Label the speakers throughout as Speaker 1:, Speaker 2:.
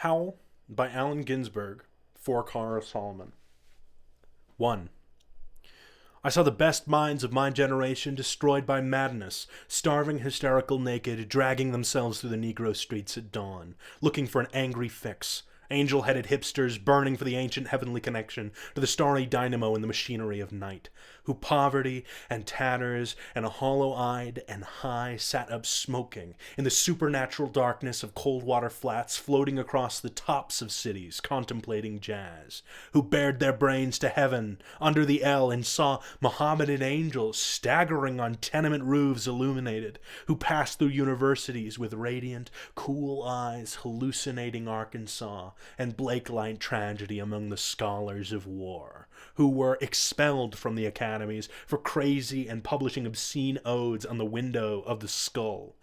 Speaker 1: Howl by Allen Ginsberg for Cara Solomon. 1. I saw the best minds of my generation destroyed by madness, starving, hysterical, naked, dragging themselves through the Negro streets at dawn, looking for an angry fix. Angel-headed hipsters burning for the ancient heavenly connection to the starry dynamo in the machinery of night, who poverty and tatters and a hollow-eyed and high sat up smoking in the supernatural darkness of cold water flats floating across the tops of cities contemplating jazz, who bared their brains to heaven under the L and saw Mohammedan angels staggering on tenement roofs illuminated, who passed through universities with radiant, cool eyes hallucinating Arkansas and Blake-like tragedy among the scholars of war, who were expelled from the academies for crazy and publishing obscene odes on the window of the skull,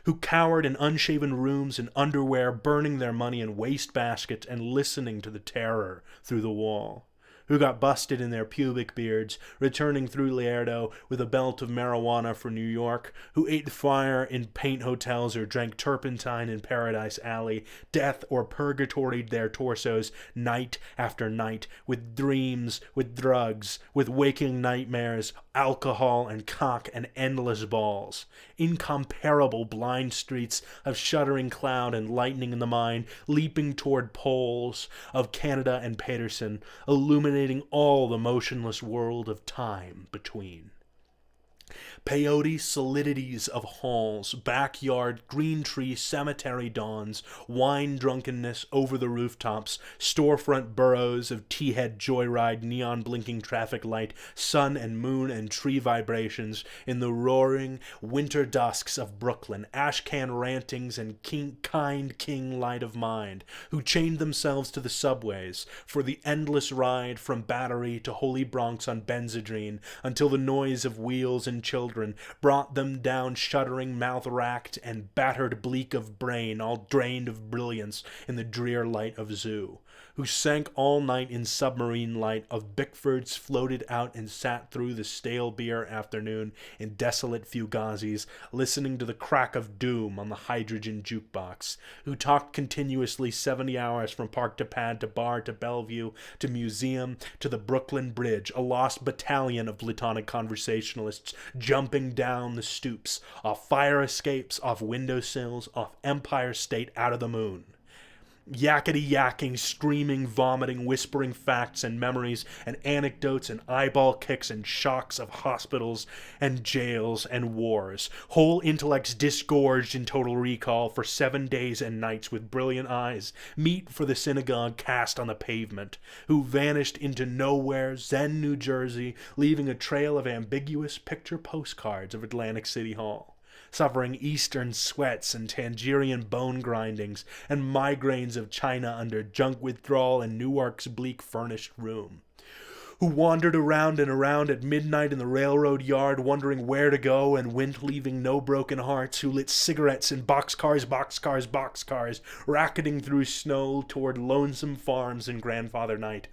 Speaker 1: who cowered in unshaven rooms in underwear, burning their money in waste baskets and listening to the terror through the wall, who got busted in their pubic beards, returning through Laredo with a belt of marijuana for New York, who ate fire in paint hotels or drank turpentine in Paradise Alley, death or purgatoried their torsos night after night with dreams, with drugs, with waking nightmares, alcohol and cock and endless balls. Incomparable blind streets of shuddering cloud and lightning in the mind, leaping toward poles of Canada and Paterson, illuminating all the motionless world of time between. Peyote solidities of halls, backyard, green tree, cemetery dawns, wine drunkenness over the rooftops, storefront burrows of tea-head joyride, neon blinking traffic light, sun and moon and tree vibrations in the roaring winter dusks of Brooklyn, ashcan rantings and kind king light of mind, who chained themselves to the subways for the endless ride from Battery to Holy Bronx on Benzedrine until the noise of wheels and children brought them down shuddering, mouth-racked, and battered bleak of brain, all drained of brilliance in the drear light of zoo, who sank all night in submarine light of Bickfords, floated out and sat through the stale beer afternoon in desolate fugazis, listening to the crack of doom on the hydrogen jukebox, who talked continuously 70 hours from park to pad to bar to Bellevue to museum to the Brooklyn Bridge, a lost battalion of platonic conversationalists jumping down the stoops, off fire escapes, off windowsills, off Empire State, out of the moon. Yakety-yakking, screaming, vomiting, whispering facts and memories and anecdotes and eyeball kicks and shocks of hospitals and jails and wars. Whole intellects disgorged in total recall for 7 days and nights with brilliant eyes, meet for the synagogue cast on the pavement, who vanished into nowhere, Zen, New Jersey, leaving a trail of ambiguous picture postcards of Atlantic City Hall, suffering eastern sweats and Tangerian bone grindings and migraines of China under junk withdrawal in Newark's bleak furnished room, who wandered around and around at midnight in the railroad yard wondering where to go and went leaving no broken hearts, who lit cigarettes in boxcars, racketing through snow toward lonesome farms in grandfather night,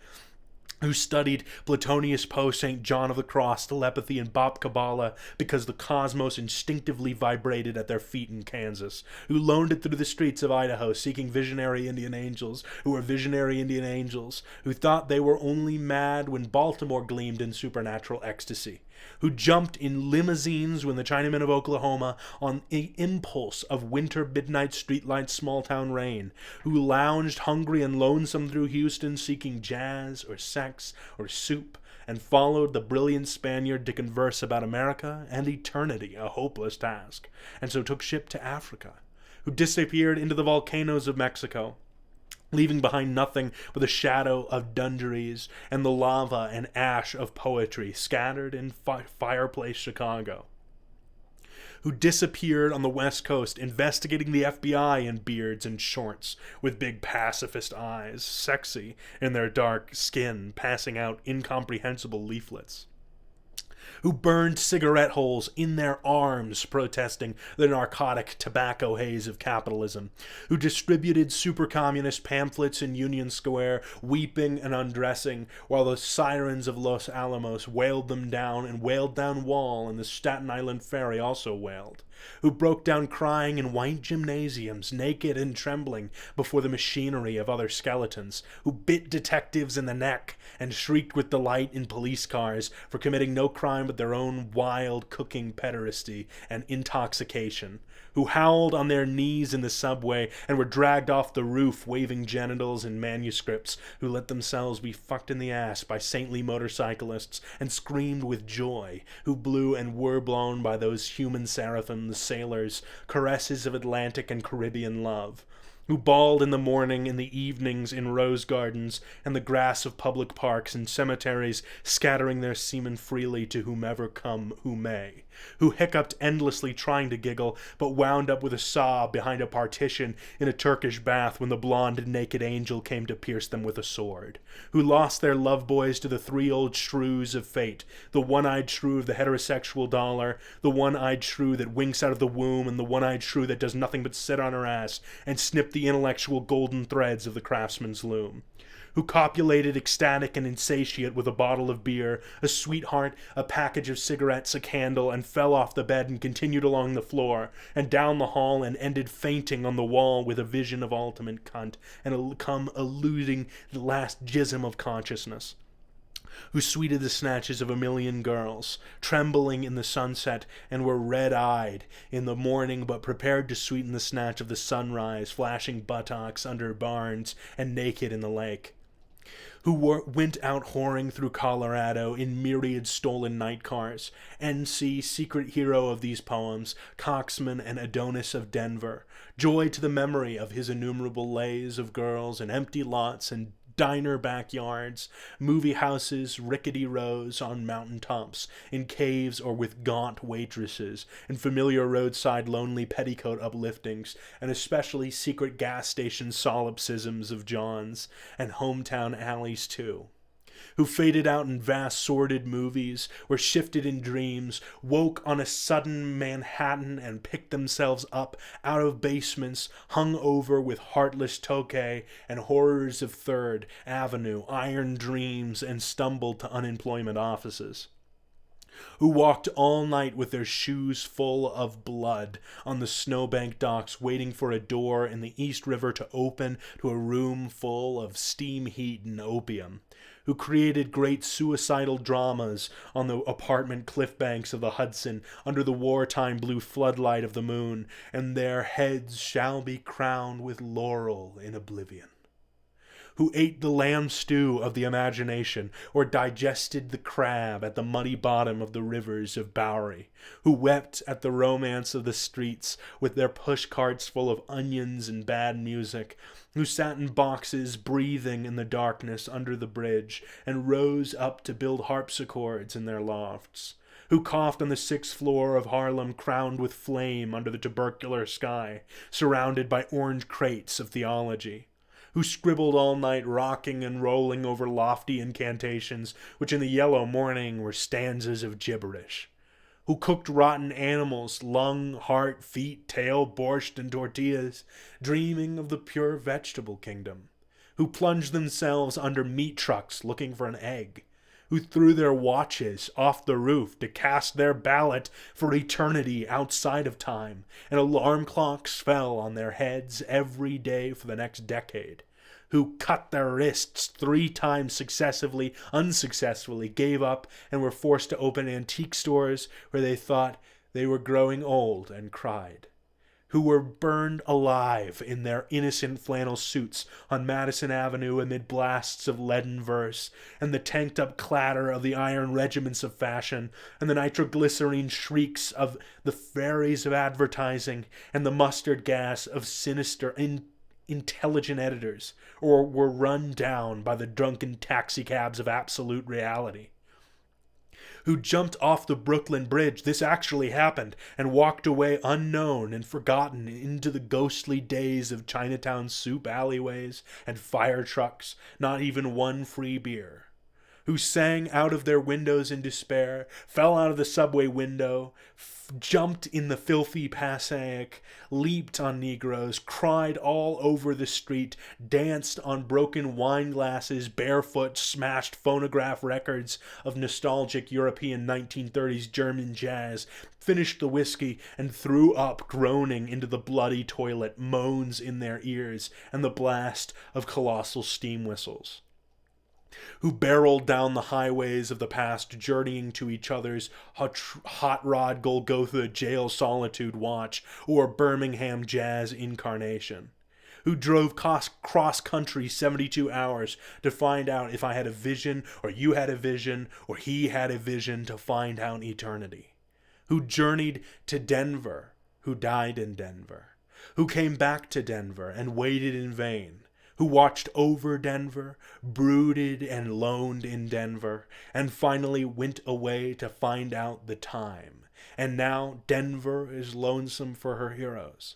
Speaker 1: who studied Platonius Poe, St. John of the Cross, telepathy, and Bop Kabbalah because the cosmos instinctively vibrated at their feet in Kansas, who loaned it through the streets of Idaho seeking visionary Indian angels, who were visionary Indian angels, who thought they were only mad when Baltimore gleamed in supernatural ecstasy, who jumped in limousines when the Chinamen of Oklahoma on the impulse of winter midnight streetlight small-town rain, who lounged hungry and lonesome through Houston seeking jazz or sex or soup, and followed the brilliant Spaniard to converse about America and eternity, a hopeless task, and so took ship to Africa, who disappeared into the volcanoes of Mexico, leaving behind nothing but the shadow of dungarees and the lava and ash of poetry scattered in fireplace Chicago, who disappeared on the West Coast investigating the FBI in beards and shorts with big pacifist eyes, sexy in their dark skin, passing out incomprehensible leaflets, who burned cigarette holes in their arms protesting the narcotic tobacco haze of capitalism, who distributed super-communist pamphlets in Union Square, weeping and undressing, while the sirens of Los Alamos wailed them down, and wailed down Wall, and the Staten Island Ferry also wailed, who broke down crying in white gymnasiums, naked and trembling before the machinery of other skeletons, who bit detectives in the neck and shrieked with delight in police cars for committing no crime but their own wild cooking pederasty and intoxication, who howled on their knees in the subway and were dragged off the roof waving genitals and manuscripts, who let themselves be fucked in the ass by saintly motorcyclists and screamed with joy, who blew and were blown by those human seraphims, sailors, caresses of Atlantic and Caribbean love, who bawled in the morning, in the evenings, in rose gardens, and the grass of public parks and cemeteries, scattering their semen freely to whomever come who may, who hiccuped endlessly trying to giggle, but wound up with a sob behind a partition in a Turkish bath when the blonde naked angel came to pierce them with a sword, who lost their love boys to the three old shrews of fate, the one-eyed shrew of the heterosexual dollar, the one-eyed shrew that winks out of the womb, and the one-eyed shrew that does nothing but sit on her ass and snip the intellectual golden threads of the craftsman's loom, who copulated ecstatic and insatiate with a bottle of beer, a sweetheart, a package of cigarettes, a candle, and fell off the bed and continued along the floor and down the hall and ended fainting on the wall with a vision of ultimate cunt and come eluding the last jism of consciousness, who sweeted the snatches of a million girls, trembling in the sunset, and were red-eyed in the morning, but prepared to sweeten the snatch of the sunrise, flashing buttocks under barns and naked in the lake, who went out whoring through Colorado in myriad stolen night cars. N.C., secret hero of these poems, coxman and Adonis of Denver, joy to the memory of his innumerable lays of girls and empty lots and diner backyards, movie houses, rickety rows on mountain tops, in caves or with gaunt waitresses, and familiar roadside lonely petticoat upliftings, and especially secret gas station solipsisms of John's, and hometown alleys too, who faded out in vast sordid movies, were shifted in dreams, woke on a sudden Manhattan and picked themselves up out of basements hung over with heartless Tokay and horrors of Third Avenue, iron dreams, and stumbled to unemployment offices, who walked all night with their shoes full of blood on the snowbank docks waiting for a door in the East River to open to a room full of steam heat and opium, who created great suicidal dramas on the apartment cliff banks of the Hudson under the wartime blue floodlight of the moon, and their heads shall be crowned with laurel in oblivion, who ate the lamb stew of the imagination, or digested the crab at the muddy bottom of the rivers of Bowery, who wept at the romance of the streets with their push carts full of onions and bad music, who sat in boxes breathing in the darkness under the bridge, and rose up to build harpsichords in their lofts, who coughed on the 6th floor of Harlem crowned with flame under the tubercular sky, surrounded by orange crates of theology, who scribbled all night rocking and rolling over lofty incantations which in the yellow morning were stanzas of gibberish, who cooked rotten animals, lung, heart, feet, tail, borscht, and tortillas, dreaming of the pure vegetable kingdom, who plunged themselves under meat trucks looking for an egg, who threw their watches off the roof to cast their ballot for eternity outside of time, and alarm clocks fell on their heads every day for the next decade, who cut their wrists 3 times successively, unsuccessfully, gave up, and were forced to open antique stores where they thought they were growing old and cried, who were burned alive in their innocent flannel suits on Madison Avenue amid blasts of leaden verse, and the tanked-up clatter of the iron regiments of fashion, and the nitroglycerine shrieks of the fairies of advertising, and the mustard gas of sinister, intelligent editors, or were run down by the drunken taxicabs of absolute reality, who jumped off the Brooklyn Bridge, this actually happened, and walked away unknown and forgotten into the ghostly days of Chinatown soup alleyways and fire trucks, not even one free beer, who sang out of their windows in despair, fell out of the subway window, jumped in the filthy Passaic, leaped on Negroes, cried all over the street, danced on broken wine glasses, barefoot, smashed phonograph records of nostalgic European 1930s German jazz, finished the whiskey, and threw up groaning into the bloody toilet, moans in their ears, and the blast of colossal steam whistles, who barreled down the highways of the past, journeying to each other's hot rod Golgotha jail solitude watch or Birmingham jazz incarnation, who drove cross-country 72 hours to find out if I had a vision, or you had a vision, or he had a vision to find out eternity, who journeyed to Denver, who died in Denver, who came back to Denver and waited in vain, who watched over Denver, brooded and loaned in Denver, and finally went away to find out the time. And now Denver is lonesome for her heroes,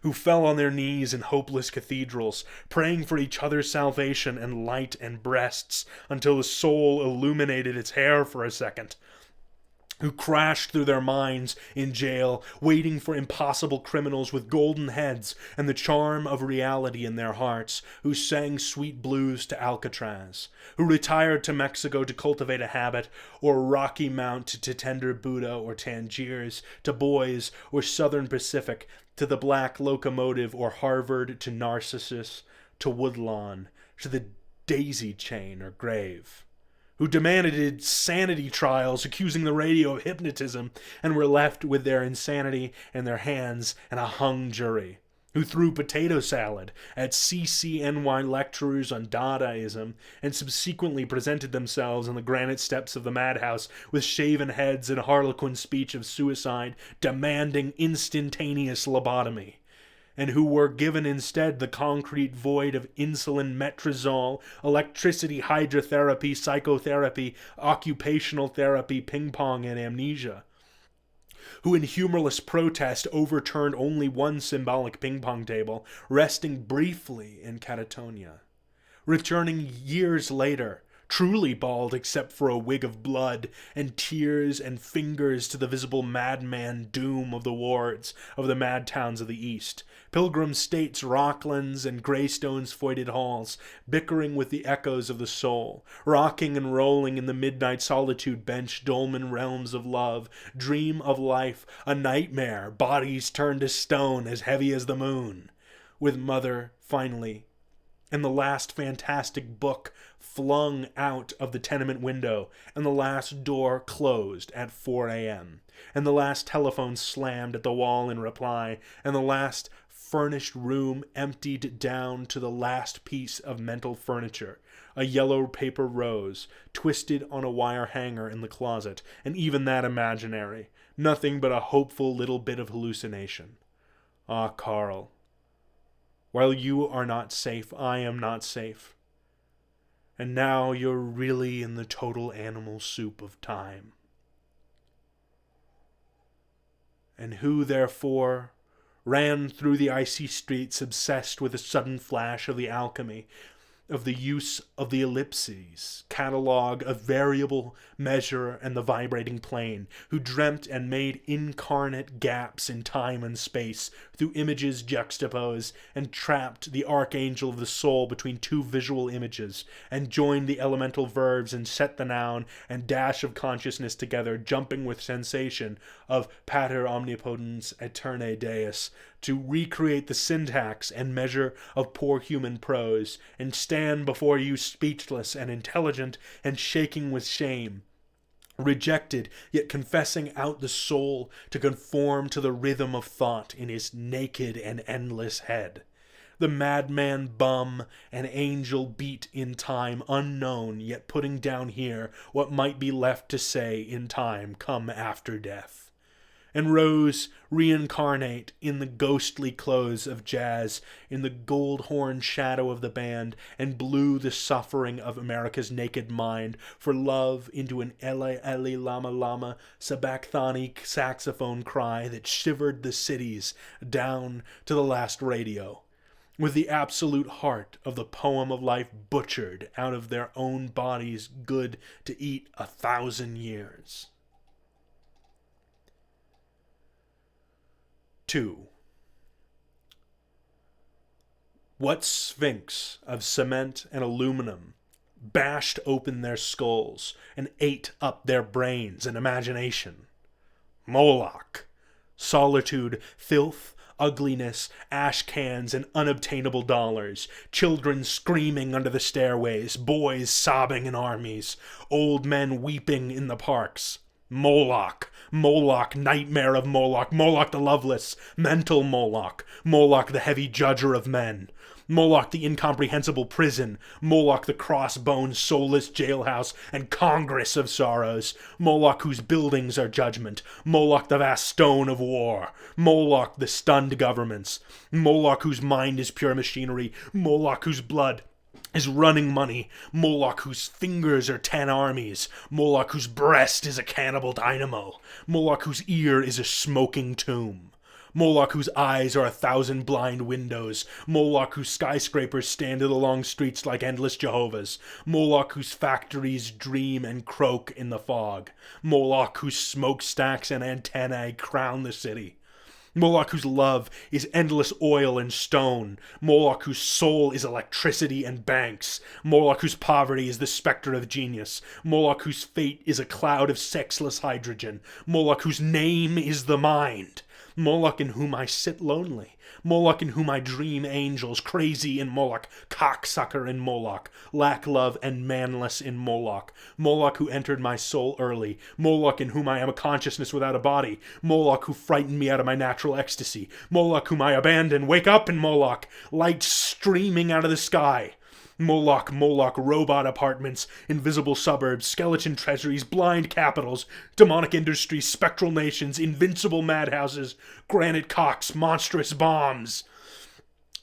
Speaker 1: who fell on their knees in hopeless cathedrals, praying for each other's salvation and light and breasts until the soul illuminated its hair for a second, who crashed through their minds in jail, waiting for impossible criminals with golden heads and the charm of reality in their hearts, who sang sweet blues to Alcatraz, who retired to Mexico to cultivate a habit, or Rocky Mount to tender Buddha or Tangiers, to Boys or Southern Pacific, to the Black Locomotive or Harvard, to Narcissus, to Woodlawn, to the Daisy Chain or Grave, who demanded insanity trials accusing the radio of hypnotism and were left with their insanity in their hands and a hung jury, who threw potato salad at CCNY lecturers on Dadaism and subsequently presented themselves on the granite steps of the madhouse with shaven heads and harlequin speech of suicide demanding instantaneous lobotomy, and who were given instead the concrete void of insulin, metrazole, electricity, hydrotherapy, psychotherapy, occupational therapy, ping pong, and amnesia, who in humorless protest overturned only one symbolic ping pong table, resting briefly in catatonia, returning years later, truly bald except for a wig of blood and tears and fingers to the visible madman doom of the wards of the mad towns of the East, Pilgrim States, Rocklands, and Greystone's foyted halls, bickering with the echoes of the soul, rocking and rolling in the midnight solitude bench, dolmen realms of love, dream of life, a nightmare, bodies turned to stone as heavy as the moon, with mother, finally, and the last fantastic book flung out of the tenement window, and the last door closed at 4 a.m., and the last telephone slammed at the wall in reply, and the last furnished room emptied down to the last piece of mental furniture, a yellow paper rose, twisted on a wire hanger in the closet, and even that imaginary, nothing but a hopeful little bit of hallucination. Ah, Carl, while you are not safe, I am not safe. And now you're really in the total animal soup of time. And who, therefore, ran through the icy streets obsessed with a sudden flash of the alchemy, of the use of the ellipses, catalogue of variable measure and the vibrating plane, who dreamt and made incarnate gaps in time and space through images juxtaposed, and trapped the archangel of the soul between two visual images, and joined the elemental verbs and set the noun and dash of consciousness together, jumping with sensation of pater omnipotens aeterne deus, to recreate the syntax and measure of poor human prose, and stand before you speechless and intelligent and shaking with shame, rejected yet confessing out the soul to conform to the rhythm of thought in his naked and endless head. The madman bum and angel beat in time unknown, yet putting down here what might be left to say in time come after death, and rose reincarnate in the ghostly clothes of jazz, in the gold horn shadow of the band, and blew the suffering of America's naked mind for love into an Ele Ele Lama Lama sabachthani saxophone cry that shivered the cities down to the last radio, with the absolute heart of the poem of life butchered out of their own bodies, good to eat 1,000 years. 2. What sphinx of cement and aluminum bashed open their skulls and ate up their brains and imagination? Moloch. Solitude, filth, ugliness, ash cans, and unobtainable dollars, children screaming under the stairways, boys sobbing in armies, old men weeping in the parks. Moloch, Moloch, nightmare of Moloch, Moloch the loveless, mental Moloch, Moloch the heavy judger of men, Moloch the incomprehensible prison, Moloch the cross-boned soulless jailhouse and congress of sorrows, Moloch whose buildings are judgment, Moloch the vast stone of war, Moloch the stunned governments, Moloch whose mind is pure machinery, Moloch whose blood is running money, Moloch whose fingers are 10 armies, Moloch whose breast is a cannibal dynamo, Moloch whose ear is a smoking tomb, Moloch whose eyes are 1,000 blind windows, Moloch whose skyscrapers stand in the long streets like endless Jehovah's, Moloch whose factories dream and croak in the fog, Moloch whose smokestacks and antennae crown the city, Moloch whose love is endless oil and stone, Moloch whose soul is electricity and banks, Moloch whose poverty is the specter of genius, Moloch whose fate is a cloud of sexless hydrogen, Moloch whose name is the mind, Moloch in whom I sit lonely, Moloch in whom I dream angels, crazy in Moloch, cocksucker in Moloch, lack love and manless in Moloch, Moloch who entered my soul early, Moloch in whom I am a consciousness without a body, Moloch who frightened me out of my natural ecstasy, Moloch whom I abandon, wake up in Moloch, light streaming out of the sky, Moloch, Moloch, robot apartments, invisible suburbs, skeleton treasuries, blind capitals, demonic industries, spectral nations, invincible madhouses, granite cocks, monstrous bombs.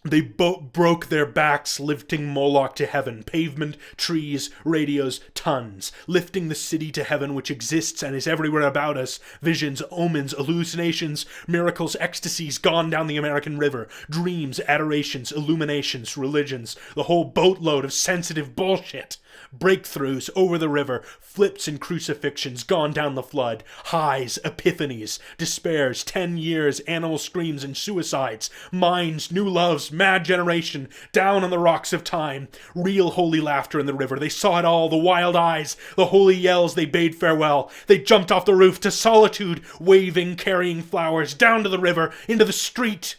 Speaker 1: They broke their backs lifting Moloch to heaven, pavement, trees, radios, tons, lifting the city to heaven which exists and is everywhere about us, visions, omens, hallucinations, miracles, ecstasies gone down the American River, dreams, adorations, illuminations, religions, the whole boatload of sensitive bullshit. Breakthroughs over the river, flips and crucifixions gone down the flood, highs, epiphanies, despairs, 10 years, animal screams and suicides, minds, new loves, mad generation, down on the rocks of time, real holy laughter in the river, they saw it all, the wild eyes, the holy yells, they bade farewell, they jumped off the roof to solitude, waving, carrying flowers, down to the river, into the street.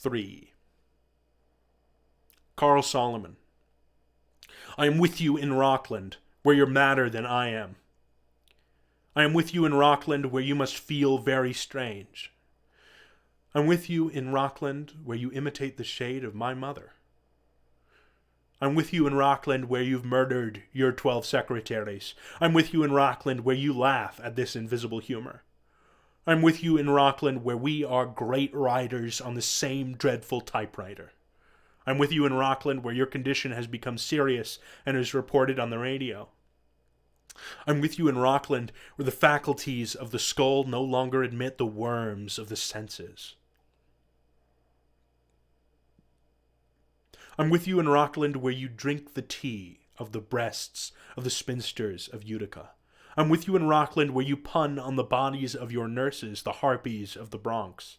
Speaker 1: 3. Carl Solomon. I am with you in Rockland, where you're madder than I am. I am with you in Rockland, where you must feel very strange. I'm with you in Rockland, where you imitate the shade of my mother. I'm with you in Rockland, where you've murdered your 12 secretaries. I'm with you in Rockland, where you laugh at this invisible humor. I'm with you in Rockland, where we are great writers on the same dreadful typewriter. I'm with you in Rockland, where your condition has become serious and is reported on the radio. I'm with you in Rockland, where the faculties of the skull no longer admit the worms of the senses. I'm with you in Rockland, where you drink the tea of the breasts of the spinsters of Utica. I'm with you in Rockland, where you pun on the bodies of your nurses, the harpies of the Bronx.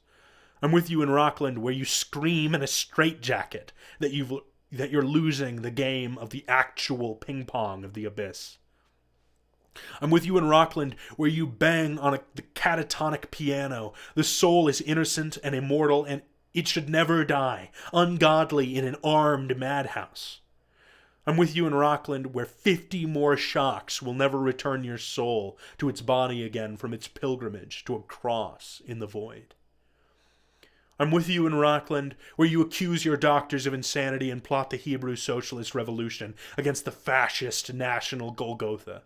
Speaker 1: I'm with you in Rockland, where you scream in a straitjacket that you're losing the game of the actual ping pong of the abyss. I'm with you in Rockland, where you bang on the catatonic piano. The soul is innocent and immortal, and it should never die, ungodly in an armed madhouse. I'm with you in Rockland, where 50 more shocks will never return your soul to its body again from its pilgrimage to a cross in the void. I'm with you in Rockland, where you accuse your doctors of insanity and plot the Hebrew socialist revolution against the fascist national Golgotha.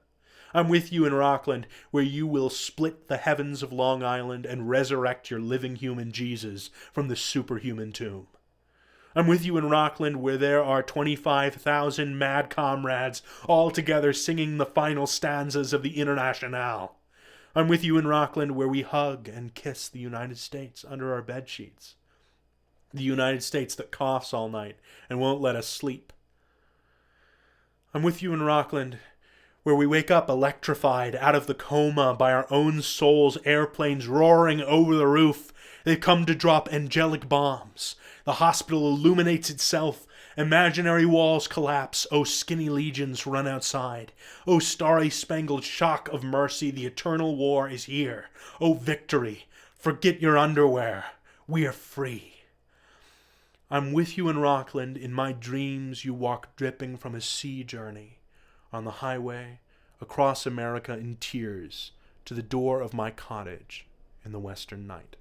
Speaker 1: I'm with you in Rockland, where you will split the heavens of Long Island and resurrect your living human Jesus from the superhuman tomb. I'm with you in Rockland, where there are 25,000 mad comrades all together singing the final stanzas of the Internationale. I'm with you in Rockland, where we hug and kiss the United States under our bedsheets. the United States that coughs all night and won't let us sleep. I'm with you in Rockland, where we wake up electrified out of the coma by our own souls, airplanes roaring over the roof. They come to drop angelic bombs. The hospital illuminates itself. Imaginary walls collapse. Oh, skinny legions run outside. Oh, starry-spangled shock of mercy, the eternal war is here. Oh, victory, forget your underwear. We are free. I'm with you in Rockland. In my dreams you walk dripping from a sea journey on the highway across America in tears to the door of my cottage in the western night.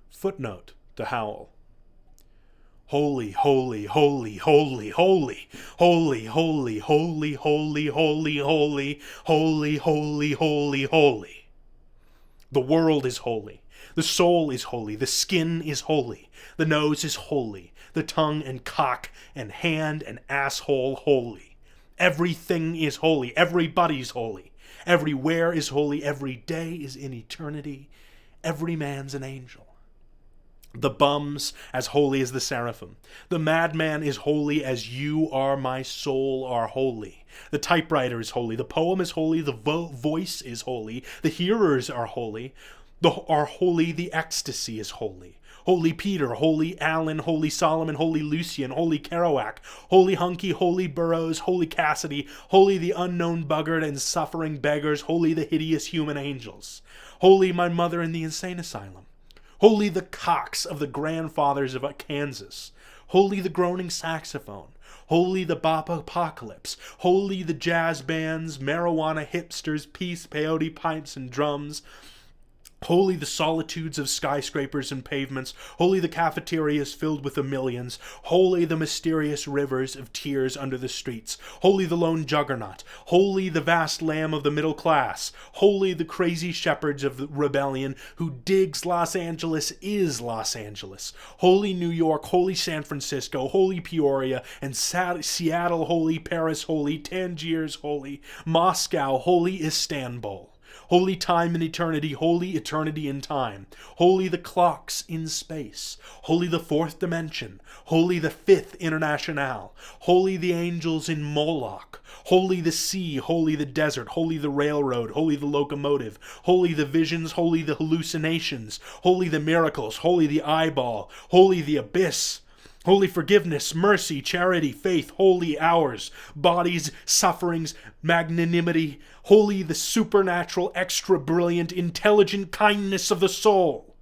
Speaker 1: Footnote to Howl. Holy, holy, holy, holy, holy, holy, holy, holy, holy, holy, holy, holy, holy, holy, holy. The world is holy. The soul is holy. The skin is holy. The nose is holy. The tongue and cock and hand and asshole holy. Everything is holy. Everybody's holy. Everywhere is holy. Every day is in eternity. Every man's an angel. The bum's as holy as the seraphim. The madman is holy as you are, my soul, are holy. The typewriter is holy. The poem is holy. The voice is holy. The hearers are holy. The ecstasy is holy. Holy Peter, Holy Allen, Holy Solomon, Holy Lucian, Holy Kerouac, Holy Hunky, Holy Burroughs, Holy Cassidy, Holy the unknown buggard and suffering beggars, Holy the hideous human angels, Holy my mother in the insane asylum, Holy the cocks of the grandfathers of Kansas, Holy the groaning saxophone, Holy the bop apocalypse, Holy the jazz bands, marijuana hipsters, peace, peyote pipes and drums, Holy the solitudes of skyscrapers and pavements, holy the cafeterias filled with the millions, holy the mysterious rivers of tears under the streets, holy the lone juggernaut, holy the vast lamb of the middle class, holy the crazy shepherds of the rebellion who digs Los Angeles is Los Angeles, holy New York, holy San Francisco, holy Peoria, and Seattle holy, Paris holy, Tangiers holy, Moscow holy, Istanbul. Holy time in eternity, holy eternity in time, holy the clocks in space, holy the fourth dimension, holy the fifth internationale, holy the angels in Moloch, holy the sea, holy the desert, holy the railroad, holy the locomotive, holy the visions, holy the hallucinations, holy the miracles, holy the eyeball, holy the abyss, holy forgiveness, mercy, charity, faith, holy hours, bodies, sufferings, magnanimity, holy the supernatural, extra brilliant, intelligent kindness of the soul,